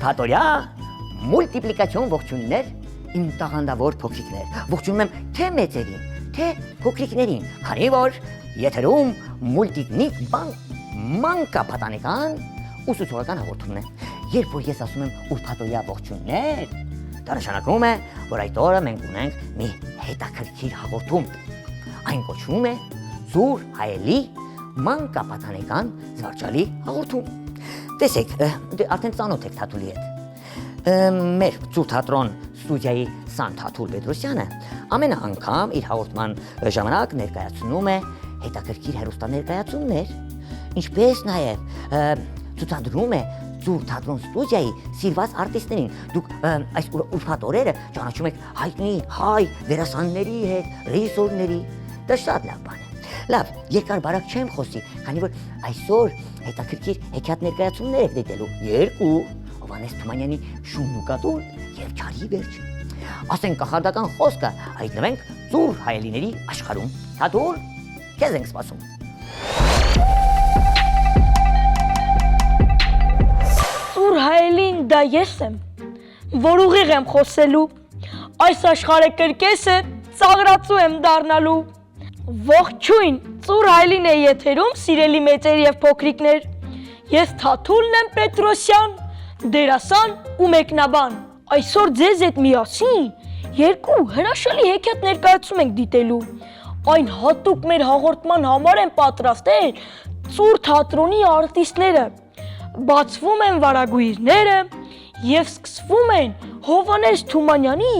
ուրբաթօրյա մուլտիպլիկացիոն ողջույններ իմ տաղանդավոր փոքրիկներ։ Ողջունում եմ թե մեծերին, թե փոքրիկներին, քանի որ եթերում մուլտիկնիկ մանկապատանեկան ուսուցողական հաղորդումն է։ Երբ որ ես ասում եմ ուրբաթօրյա ողջույններ, դա նշանակում է, որ այդ օրը մենք ունենք մի հետաքրքիր հաղորդում։ Այն կոչվում է Ծուր հայելի մանկապատանեկան զվարճալի հաղորդում։ Տեսեք, արդեն ծանոթ եք Թաթուլի հետ։ Մեր Ծուր թատրոն ստուդիայի Սան Թաթուլ Պետրոսյանը ամեն անգամ իր հաղորդման ժամանակ ներկայացնում է հետաքրքիր հեռուստաներկայացումներ, ինչպես նաև ցուցադրում է Ծուր թատրոն ստուդիայի սիրված արտիստներին։ Դուք այս ուրբաթ օրերը ճանաչում եք հայտնի հայ դերասանների հետ, ռեժիսորների։ Դա շատ լավ բան է։ Լավ, երկար բարակ չեմ խոսի, քանի որ այսօր հետաքրքիր հեքիաթ ներկայացումներ եք դիտելու։ Երկու՝ Հովհաննես Թումանյանի Շունն ու կատուն եւ Չարի վերջը։ Ասենք կախարդական խոսքը հայտնվենք Ծուր հայելիների աշխարհում։ Թաթուլ, քեզ ենք սպասում։ Ծուր հայելին դա ես եմ, որ ուղիղ եմ խոսելու, այս աշխարհը կրկես է, ծաղրացու եմ դառնալու։ Ողջույն, Ծուր հայելին է եթերում, սիրելի մեծեր եւ փոքրիկներ։ Ես Թաթուլն եմ Պետրոսյան, դերասան ու մեկնաբան։ Այսօր ձեզ հետ միասին երկու հրաշալի հեքիաթ ներկայացում ենք դիտելու։ Այն հատուկ մեր հաղորդման համար են պատրաստել Ծուր թատրոնի արտիստները։ Բացվում են վարագույրները եւ սկսվում են Հովհաննես Թումանյանի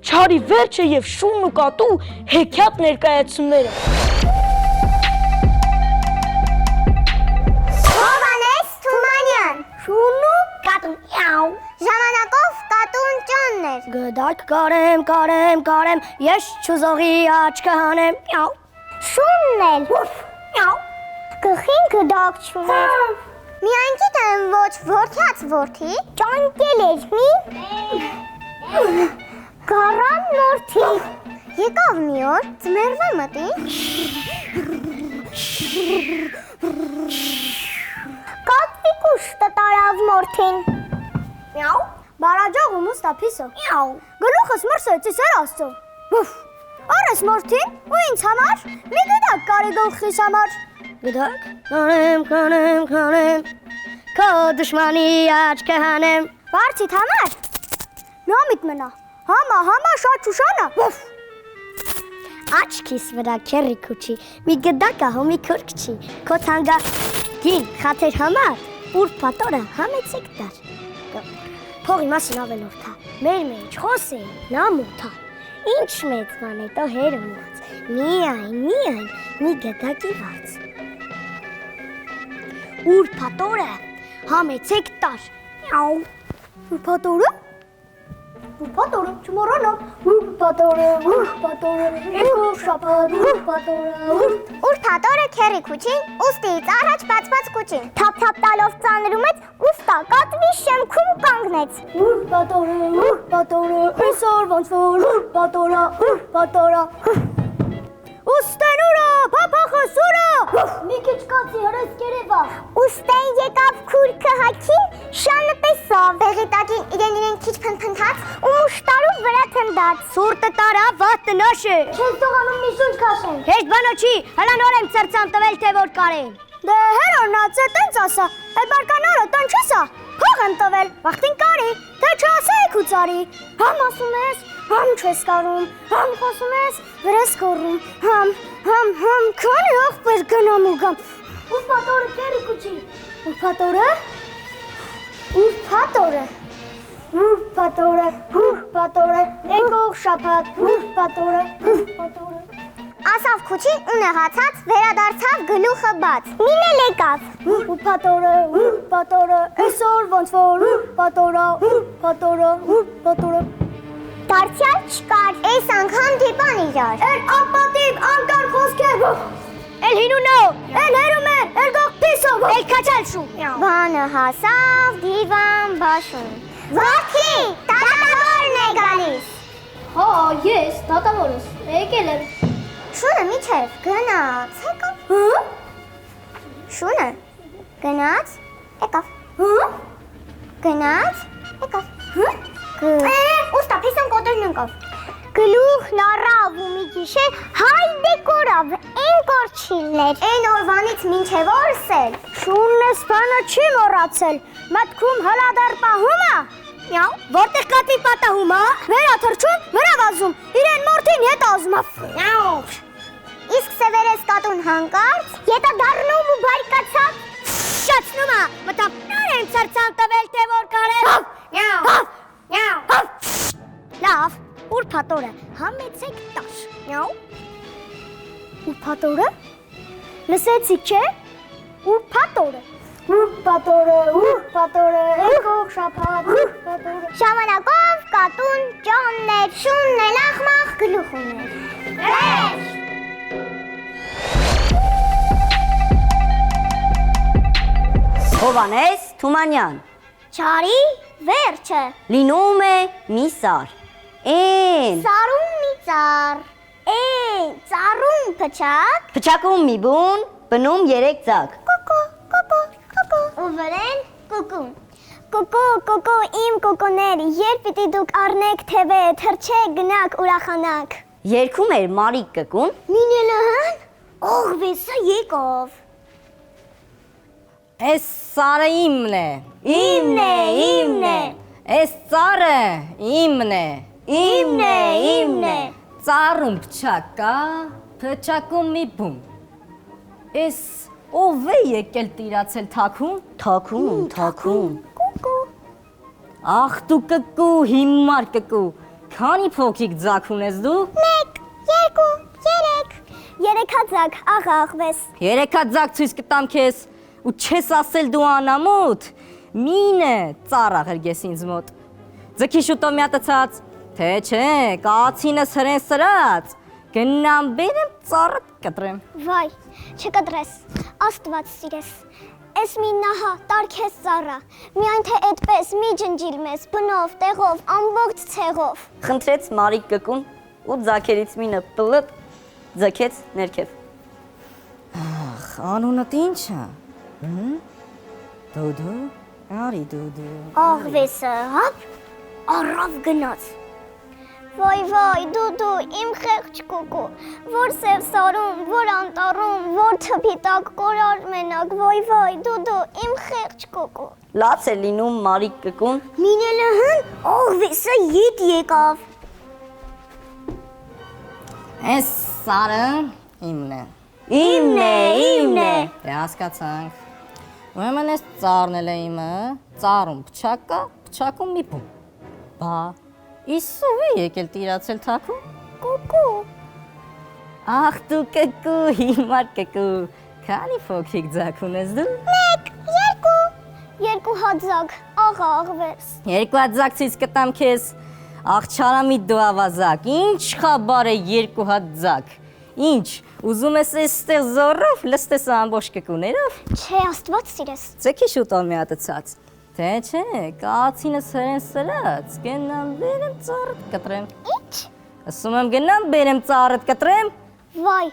Չարի վերջը եւ Շունն ու կատու հեքիաթ ներկայացումները։ Հովհաննես Թումանյան, Շունն ու կատուն, յաու։ Ժամանակով կատուն ճոնն էր։ Գդակ կարեմ, ես չուզողի աչքը հանեմ, յաու։ Շունն էլ, յաու։ Գլխին գդակ չուներ։ Միայն գիտեմ ոչ որդյաց որդի, ճանկել էր մի գառան մորթի։ Եկավ մի օր, ձմեռվա մտի։ Կատվի կուշտը տարավ մորթին։ Միաու։ Բարաջող ու մուստափիսը, յաու։ Գլուխս մրսեց իսեր աստծո։ Բուֆ։ Արես մորթին ու ինձ համար մի գդակ կարի գլխիս համար։ Գդակ, կանեմ, քո դշմանի աչքը հանեմ։ Վարդիդ համար նոմիտ մնա, համա շաչուշանը, ոֆ։ Աչքիս վրա քերի քուչի, մի գդակա հոմի քուրքչի, քո թանգա գին խաթեր համար, ուրբաթ օրը համեցեք դար։ Փողի մասին ավելորդա, մեր մեջ խոսեին, նամութա, ինչ մեծ բան է տո հերոնած, միայն մի գդակի վարձ։ Ուրբաթ օրը համեցեք տար, յաու։ Ուրբաթ օրը չմոռանամ, ուրբաթ օրը, երկու շաբաթ, Ուրբաթ օրը քերի քուչին, ուստից առաջ բացված կուչին, թափ տալով ծանրում էց, ուստա կատվի շեմքում կանգնեց։ Ուրբաթ օրը, այսօր ոնց որ ուրբաթ օրը, ուստեն ուրա, փափախս ուրա, մի քիչ կացի հրես կերևա։ Ուստեն եկավ քուրքը հագին, շանը տեսավ, բեղետակին իրեն քիչ փնփնթաց ու մուշտարու վրա թնդաց։ Սուրտը տարա, վատը նաշը։ Չես տողանում մի շունչ կաշեն։ Հեշտ բանո չի, հլա նոր եմ ծրծան տվել թե որ կարեմ։ Դե հերոնած է տենց ասա, այ բարկանարը տան չեսա, փող եմ տվել, վախտին կարի, թե չասեք ու ծարի, համ ասում ես, համ չես կարում, համ խոսում ես, վրես կորում, համ, քանի աղբեր գնամ ու գամ, ուրբաթ օրը կերի կուչի, ուրբաթ օրը, եկող շաբաթ, ուրբաթ օրը, Ասավ քուչին ու նեղացած, վերադարձավ գլուխը բաց, մինել եկավ։ ուրբաթ օրը, այսօր ոնց որ ուրբաթ օրը, Դարձյալ չկար, այս անգամ դիպան իրար։ Էլ ապատիվ, անկար խոսքեր, էլ հինու նո, էլ հերում են, էլ գող պիսով, էլ կաչալ շու։ Բանը հասավ դիվան բաշուն։ Որդի, դատավորն է գալիս։ Հա, ես, դատավորս, եկել եմ։ Շունը միչև գնաց, եկավ։ Շունը գնաց, եկավ։ Գնաց։ Եկավ։ Ուստա փեսան կոտրն ընկավ։ Գլուխն առավ ու մի գիշեր հայդե կորավ, են կորչիլներ։ Են օրվանից մինչև օրսել։ Շուննես բանը չի մոռացել։ Մտքում հլադար պահումա։ Նյաու, որտեղ կատվի պատահումա, վերաթրջում, վրա վազում, իրեն մորթին հետ ազմա։ Նյաու։ Իսկ սևերես կատուն հանկարծ, ետա դառնում ու բարիկացավ։ Շացնումա, մտավ նոր եմ ծրցան տվել, թե որ կարել։ Նյաու։ Նյաու։ Լավ, ուրփաթորը, համեցեք տաշ։ Նյաու։ Ուրփաթորը։ Լսեցիք չէ։ Ուրփաթորը։ Ուրփաթորը, եկող շաբաթ, ուրփաթորը։ Ժամանակով կատուն ճոններ, շուններ, ախմախ գլուխ ուներ։ Վերջ։ Հովանես Թումանյան, Չարի վերջը։ լինում է մի սար, են, Սարում մի ծառ։ Ծառում փչակ։ փչակում մի բուն, բնում 3 ձակ, Կոկո, կոկո, կոկո։ Ու վրեն կուկուն։ Կուկու, իմ կուկուներ, երբ պիտի դուք առնեք թևե, թրջեք, գնաք, ուրախանաք։ երգում էր Մարիկ կկուն, Մինելահան, ողվեսը եկով։ Էս սարը իմն է, Իմն է։ էս ծառը իմն է, Իմն է։ ծառում փչակ կա, փչակում մի բուն։ Էս ով է եկել տիրացել թաքուն, թաքուն, Կուկու։ ախ դու կկու, հիմար կկու, քանի փոքրիկ ձակ ունես դու, 1, 2, 3։ Երեքաձակ, աղա աղվես։ 3 ձակ ցույց կտամ քեզ, ու չես ասել դու անամոթ, մինը ծառ աղերգես ինձ մոտ, ձգի շուտով միատացած, թե չէ, կացինս հրեն սրած, գնամ բերեմ ծառը կտրեմ։ Վայ, չկտրես, աստված սիրես։ Էս մի նահա, տարքես ծառա, միայն թե էդպես մի ջնջիլ մեզ, բնով, տեղով, ամբողջ ցեղով։ խնդրեց Մարիկ կկուն ու ձակերից մինը պլտ ձգեց ներքև, Ախ, անունդ ինչ է, դուդու, արի դուդու, Աղվեսը, հապ, առավ գնաց։ Վայ, դու, իմ խեղճ կուկու, որ սև սարում, որ անտառում, որ թփի տակ կորար մենակ, վայ, դու, իմ խեղճ կուկու։ լաց է լինում Մարիկ կկուն, Մինելահան, աղվեսը ետ եկավ։ էս սարը իմն է, իմն է, դե հասկացանք, ուրեմն էս ծառն էլ է իմը, ծառում փչակ կա, փչակում մի բուն, բա, իսկ ով է եկել տիրացել թաքուն, Կուկու։ ախ դու կկու, հիմար կկու, քանի փոքրիկ ձակ ունես դու, 1, 2, 2 հաձակ, աղա աղվես։ 2 հատ ձակ ցույց կտամ քեզ, աղջարամի դու ավազակ, ինչ խաբար է 2 հատ ձակ, ինչ, ուզում ես էստեղ զորով, լստես ամբողջ կկուներով, Չէ, աստված սիրես։ ձեքի շուտով միատացած, թե չէ, կացինս հրեն սրած, գնամ բերեմ ծառդ կտրեմ, Ինչ։ ասում եմ գնամ բերեմ ծառդ կտրեմ, Վայ,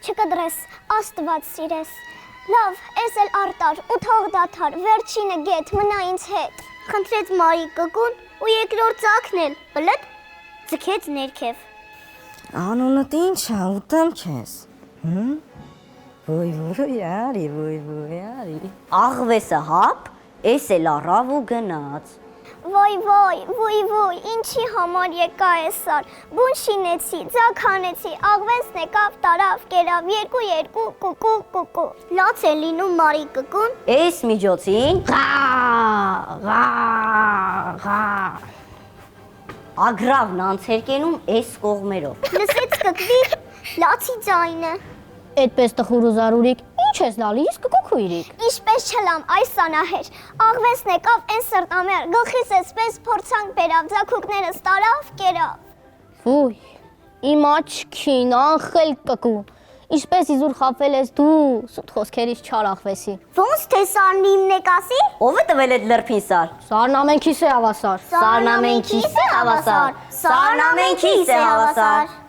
չկտրես, աստված սիրես։ Լավ, ես էլ արտար ու թող դաթար, վերջինը գետ, մնա ինձ հետ։ Խնդրեց Մարիկ կկուն ու երկրորդ ծակն էլ, բլդ, ձգեց ներքև։ անունդ ինչ է, ուտեմ քեզ, Ոյ, արի, աղվեսը հապ, էս էլ առավ ու գնաց, Վայ, ինչի համար եկա ես սար, բուն շինեցի, ձակ հանեցի, աղվեսն եկավ, տարավ, կերավ, 2, կուկու, լաց է լինում Մարիկ կկուն, էս միջոցին, ագրավն անցերկենում էս կողմերով, լսեց կկվի, լացի ձայնը, Այդպես տխուր ու զարուրիկ, ինչ ես լալիս կկոքույրիկ։ Ինչպես չլամ այս անահեր, աղվեսն եկավ են սրտամեր, գլխիս էսպես փորձանք բերավ, ձակուկներս տարավ, կերավ։ Ոյ, իմ աչքին անխել կկու։ Ինչպես իզուր խապվել ես դու, սուտ խոսքերից չար աղվեսի։ Ոնց թե սարն իմն եք ասի։ ով է տվել այդ լրփին սար, Սարն ամենքիս է հավասար։ սարն ամենքիս է հավասար, սարն ամենքիս է հավասար,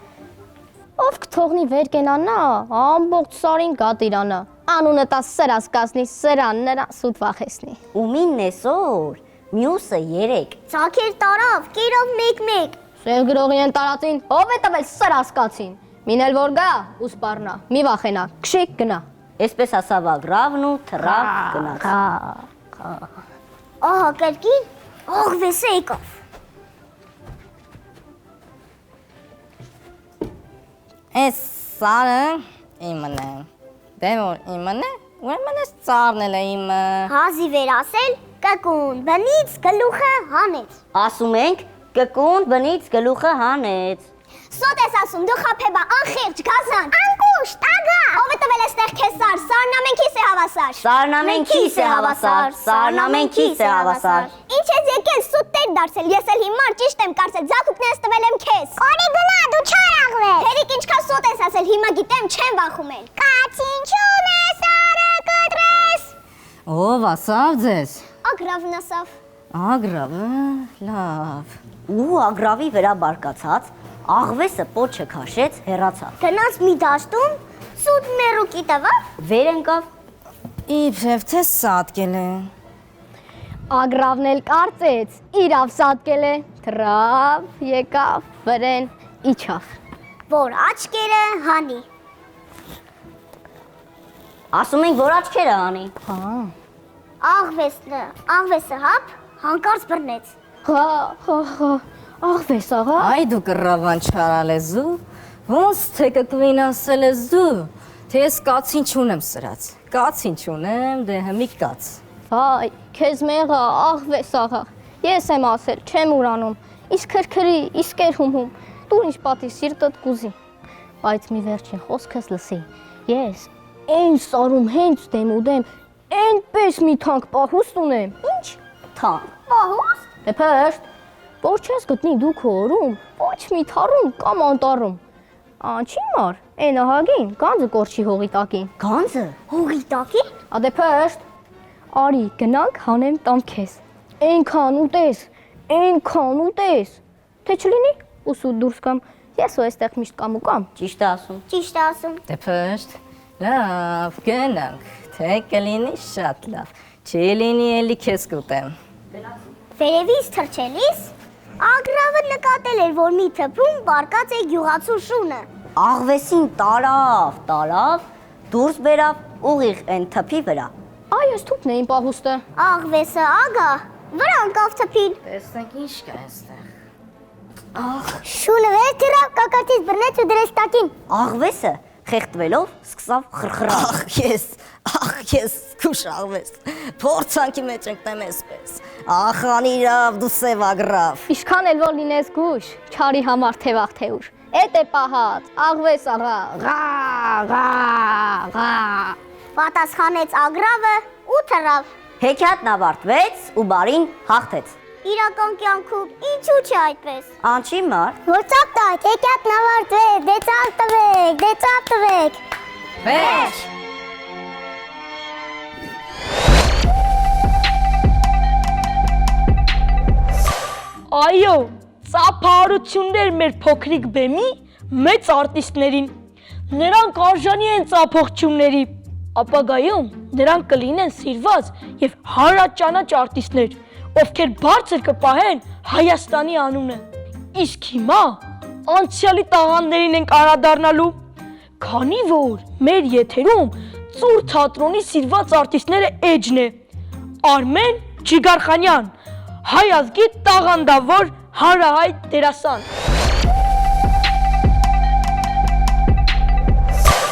Ով կթողնի վեր կենանա, ամբողջ սարին կատիրանա։ Անունը տա սրած կասնի, սրան նրա սուտ վախեսնի։ ու մինն էսօր, մյուսը 3։ Ծակեր տարավ, կերավ մեկ-մեկ։ Սև գրողի են տարածին, ով է տվել սրասկացին։ Մինել որ գա, ու սպառնա, մի վախենա, քշիկ գնա։ Այսպես ասավ ագրավն ու թռավ գնաց։ Ահա կրկին, աղվեսը եկավ։ Այս սարը իմն է։ Դե որ իմն է, ուրեմն էս ծառն էլ է իմը։ Հազի վերասել, կկուն, բնից գլուխը հանեց։ Ասում ենք կկուն բնից գլուխը հանեց։ Սոտ ես ասում, դու խափեբա, անխիղճ, գազան։ Անկուշտ, ագա։ Ով է տվել էստեղ քեզ սար, սարն ամենքիս է հավասար։ Սարն ամենքիս է հավասար, սարն ամենքիս է հավասար։ Ինչ ես եկել սուտ տեր դարձել, ես էլ հիմար ճիշտ եմ կարծել, ձակուկն ես տվել եմ քեզ։ Կորի գնա, դու չար աղվես։ Հերիք ինչքան սոտ ես ասել, հիմա գիտեմ, չեմ վախում էլ։ Կացինչում է սարը կտրես։ Ով ասավ ձեզ։ Ագրավն ասավ։ Ագրավը, լավ։ Ու ագրավի վրա բարկացած աղվեսը պոչը քաշեց, հեռացավ։ Գնաց մի դաշտում, սուտ մերուկի տվավ։ Վեր ընկավ։ Իբրև թե սատկել է։ Ագրավն էլ կարծեց, իրավ սատկել է, թռավ, եկավ, վրեն, իջավ։ Որ աչքերը հանի։ Ասում ենք, որ աչքերը անի։ Աղվեսը հապ, հանկարծ բռնեց։ Աղվես աղա։ Այ դու կռավան չարալեզու, ոնց թե կկվին ասել ես դու, թե ես կացին չունեմ սրած, կացին չունեմ, դե հմիկ կաց։ Վայ, քեզ մեղա, աղվես աղա։ Ես եմ ասել, չեմ ուրանում, իսկ քրքրի, իսկ երհումում, դու ինչ պատի սիրտդ կուզի։ Բայց մի վերջին խոսքս լսի, ես այն սարում հենց դեմ ու դեմ, այնպես մի թանկ պահուստ ունեմ։ Ինչ։ Թանկ։ Պահուստ։ Դե փերտ, որ չես գտնի դու քո օրում, ոչ մի թառում կամ անտառում։ Անչի մար, այն ահագին, գանձը կորչի հողի տակին։ Գանձը։ Հողի տակի։ Ադե փերտ, արի գնանք հանեմ տամ քեզ։ Այնքան ուտես, թե չլինի ուսուտ դուրս կամ, ես ու այստեղ միշտ կամ ու կամ։ Ճիշտ է ասում։ Ճիշտ է ասում։ Դե փշտ, լավ, գնանք, թե կլինի շատ լավ, չի լինի էլի քեզ կուտեմ։ Վերևից թռչելիս ագրավը նկատել էր, որ մի թփում բարկած է գյուղացու շունը։ Աղվեսին տարավ, դուրս բերավ ուղիղ այն թփի վրա։ Այ ես թուփն էին պահուստը։ Աղվեսը ագա, վրա ընկավ թփին։ Տեսնենք ինչ կա այստեղ։ Շունը վեր թռավ, կակարտից բռնեց ու դրեց տակին։ Աղվեսը խեղդվելով սկսավ խրխրալ։ Ախ ես քուշ աղվես, փորձանքի մեջ ընկնեմ այսպես։ Ախ անիրավ, դու սև ագրավ։ Ինչքան էլ որ լինես գուշ, չարի համար թևախ թե ուր։ Էդ է պահած, աղվես աղա, ղա։ Պատասխանեց ագրավը ու թռավ։ Հեքիաթն ավարտվեց ու բարին հաղթեց։ Իրական կյանքում ինչու՞ չէ այդպես։ Անչի մար։ Որ ծափ տակ, հեքիաթն ավարտվեց, դե ծափ տվեք։ Վերջ։ Այո, ծափահարություններ մեր փոքրիկ բեմի մեծ արտիստներին։ Նրանք արժանի են ծափողջունների։ Ապագայում նրանք կլինեն սիրված եւ հարաճանաչ արտիստներ, ովքեր բարձր կպահեն Հայաստանի անունը։ Իսկ հիմա անցյալի տաղանդներին ենք անդրադառնալու, քանի որ մեր եթերում ծուր թատրոնի սիրված արտիստները էջն է Արմեն Ջիգարխանյան, հայ ազգի տաղանդավոր հանրահայտ դերասան։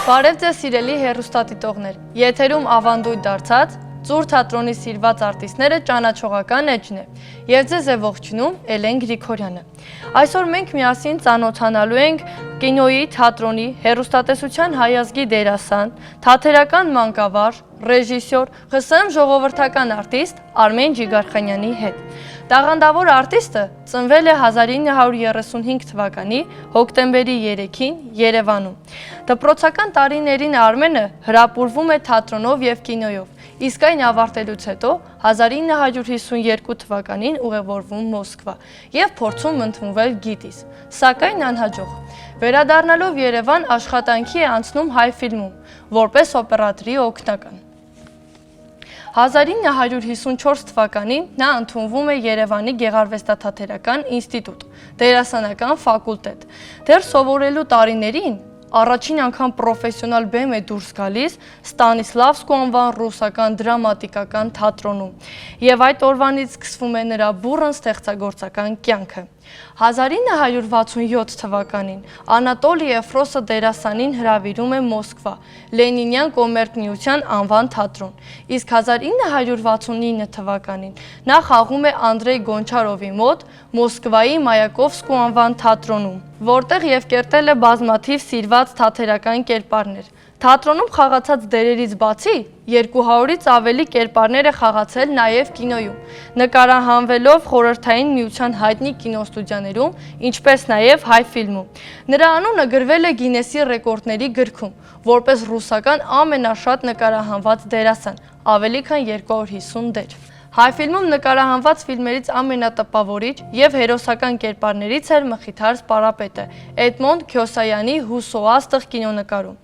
Բարև ձեզ սիրելի հեռուստադիտողներ, եթերում ավանդույթ դարձած ծուր թատրոնի սիրված արտիստները ճանաչողական էջն է և ձեզ է ողջունում Էլեն Գրիգորյանը։ Այսօր մենք միասին ծանոթանալու ենք կինոյի, թատրոնի, հեռուստատեսության հայ ազգի դերասան, թատերական մանկավար, ռեժիսոր, ԽՍՀՄ ժողովրդական արտիստ Արմեն Ջիգարխանյանի հետ։ Տաղանդավոր արտիստը ծնվել է 1935 թվականի հոկտեմբերի 3-ին Երևանում։ Դպրոցական տարիներին Արմենը հրապուրվում է թատրոնով և կինոյով, իսկ այն ավարտելուց հետո 1952 թվականին ուղևորվում Մոսկվա և փորձում ընդունվել գիտիս, սակայն անհաջող։ Վերադառնալով Երևան աշխատանքի է անցնում Հայ ֆիլմում, որպես օպերատորի օգնական։ 1954 թվականին նա ընդունվում է Երևանի Գեղարվեստաթատերական ինստիտուտ, դերասանական ֆակուլտետ։ Դեռ սովորելու տարիներին առաջին անգամ պրոֆեսիոնալ բեմ է դուրս գալիս Ստանիսլավսկու անվան ռուսական դրամատիկական թատրոնում եւ այդ օրվանից սկսվում է նրա բուռն ստեղծագործական կյանքը։ 1967 թվականին Անատոլի Էֆրոսը դերասանին հրավիրում է Մոսկվա Լենինյան կոմերցիոն անվան թատրոն, իսկ 1969 թվականին նա խաղում է Անդրեյ Գոնչարովի մոտ Մոսկվայի Մայակովսկու անվան թատրոնում, որտեղ եւ կերտել է բազմաթիվ սիրված թատերական կերպարներ։ Թատրոնում խաղացած դերերից բացի 200-ից ավելի կերպարներ է խաղացել նաև կինոյում, նկարահանվելով Խորհրդային Միության հայտնի կինոստուդիաներում, ինչպես նաև հայ ֆիլմում։ Նրա անունը գրվել է Գինեսի ռեկորդների գրքում, որպես ռուսական ամենաշատ նկարահանված դերասան, ավելի քան 250 դեր։ Հայ ֆիլմում նկարահանված ֆիլմերից ամենատպավորիչ եւ հերոսական կերպարներից էր Մխիթար Սպարապետը, Էդմոնդ Քյոսայանի Հուսոաստղ կինոնկարում։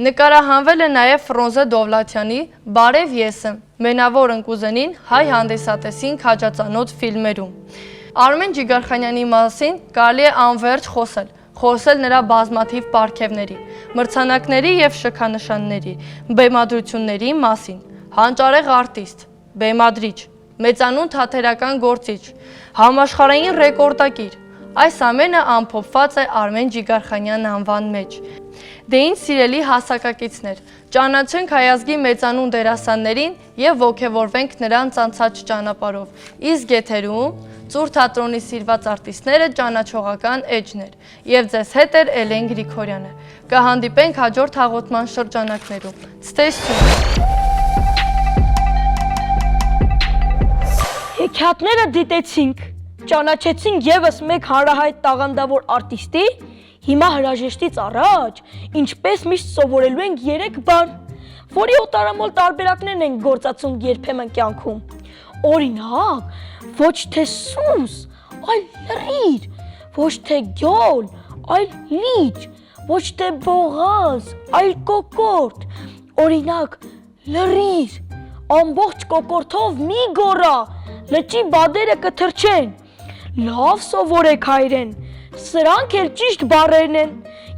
Նկարահանվել է նաև Ֆրոնզե Դովլաթյանի «Բարև եսը», Մենավոր ընկուզենին հայ հանդիսատեսին քաջածանոթ ֆիլմերում։ Արմեն Ջիգարխանյանի մասին կարելի է անվերջ խոսել նրա բազմաթիվ պարգևների, մրցանակների եւ շքանշանների, բեմադրությունների մասին, հանճարեղ արտիստ, բեմադրիչ, մեծանուն թատերական գործիչ, համաշխարհային ռեկորդակիր։ Այս ամենը ամփոփված է Արմեն Ջիգարխանյան անվան մեջ։ Դե ինչ սիրելի հասակակիցներ, ճանաչենք հայ ազգի մեծանուն դերասաններին եւ ոգևորվենք նրանց անցած ճանապարհով։ Իսկ եթերում Ծուր թատրոնի սիրված արտիստները ճանաչողական էջներ եւ ձեզ հետ է Էլեն Գրիգորյանը։ Կհանդիպենք հաջորդ հաղորդման շրջանակներում։ Stay tuned։ Հեքիաթները դիտեցինք, ճանաչեցինք եւս մեկ հարահայտ տաղանդավոր արտիստի, հիմա հրաժեշտից առաջ, ինչպես միշտ սովորելու ենք 3 բան, որի օտարամոլ տարբերակներն են գործածում երբեմն կյանքում։ Օրինակ, ոչ թե սուս, այլ լրիր, ոչ թե գյոլ, այլ լիճ, ոչ թե բողազ, այլ կոկորտ։ Օրինակ, լրիր, ամբողջ կոկորտով մի գորա, լճի բադերը կթրջեն։ Լավ սովորեք հայրեն, սրանք էլ ճիշտ բառերն են։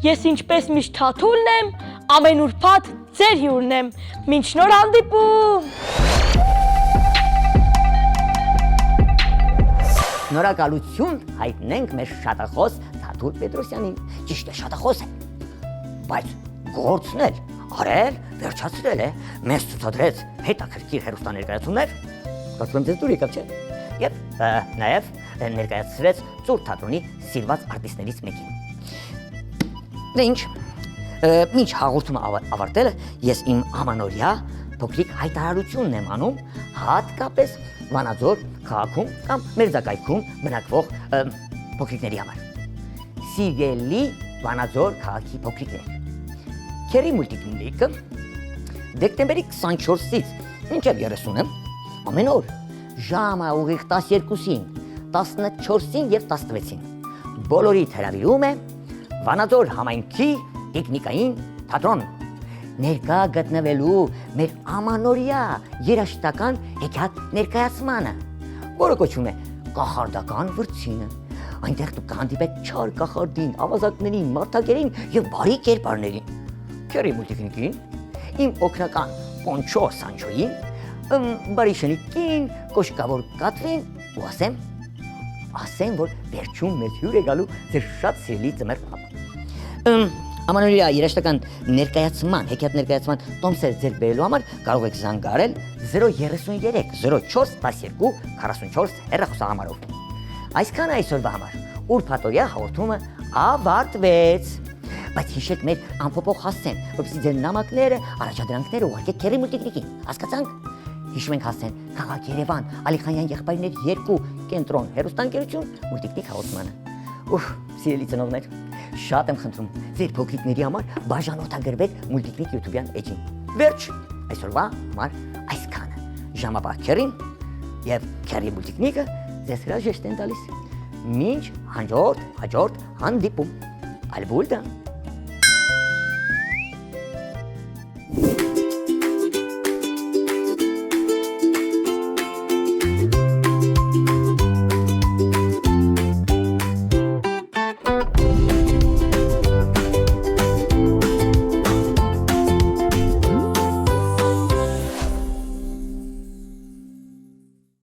Ես ինչպես միշտ Թաթուլն եմ, ամեն ուրբաթ ձեր հյուրն եմ։ Մինչ նոր հանդիպում։ Շնորհակալություն հայտնենք մեր շատախոս Թաթուլ Պետրոսյանին։ Ճիշտ է, շատախոս է, բայց գործն էլ արել, վերջացրել է, մեզ ցուցադրեց հետաքրքիր հեռուստաներկայացումներ, կարծում եմ ձեզ դուր եկավ, չէ՞։ Եվ նաև ներկայացրեց Ծուր թատրոնի սիրված արտիստներից մեկին։ Դե ինչ, մինչ հաղորդումը ավարտելը ես իմ ամանորյա փոքրիկ հայտարարությունն եմ անում, հատկապես Վանաձոր քաղաքում կամ մերձակայքում բնակվող փոքրիկների համար։ Սիրելի Վանաձոր քաղաքի փոքրիկներ, Քերի մուլտիկնիկը դեկտեմբերի 24-ից մինչև 30-ը ամեն օր ժամը ուղիղ 12-ին, 14-ին եւ 16-ին բոլորիդ հրավիրում է Վանաձոր համայնքի տեխնիկային թատրոն ներկա գտնվելու մեր ամանորյա երաժշտական հեքիաթ ներկայացմանը, որը կոչվում է Կախարդական վրձինը։ Այնտեղ դուք կհանդիպեք չար կախարդին, ավազակներին, մարդակերին եւ բարի կերպարներին։ Քերի մուլտիկնիկին, իմ օգնական Պոնչո Սանչոին, բարի շնիկին, կոշկավոր Կատրին ու ասեմ, որ վերջում մեզ հյուր է գալու ձեր շատ սիրելի ծմեր պապը։ Ամանորյա երաժշտական ներկայացման, հեքիաթ ներկայացման տոմսեր ձեռք բերելու համար կարող եք զանգարել 033 04 12 44 հեռախոսահամարով։ Այսքան այսօրվա համար, ուրբաթօրյա հաղորդումը ավարտվեց։ Բայց հիշեք մեր անփոփոխ հասցեն, որպեսզի ձեր նամակները, առաջադրանքները ուղարկեք Քերի մուլտիկնիկին, հասկացանք։ Հիշում ենք հասցեն Քաղաք Երևան, Ալիխանյան եղբայրներ 2 կենտրոն հեռուստաընկերություն մուլտիկնիկ հաղորդմանը։ Սիրելի ծնողներ, շատ եմ խնդրում ձեր փոքրիկների համար բաժանորդագրվեք մուլտիկնիկ YouTube-յան էջին։ Վերջ, այսօրվա համար այսքանը։ Ժամապահ Քերին եւ Քերի մուլտիկնիկը ձեզ հրաժեշտ են տալիս։ Մինչ հաջորդ հանդիպում։ Ալբուլդա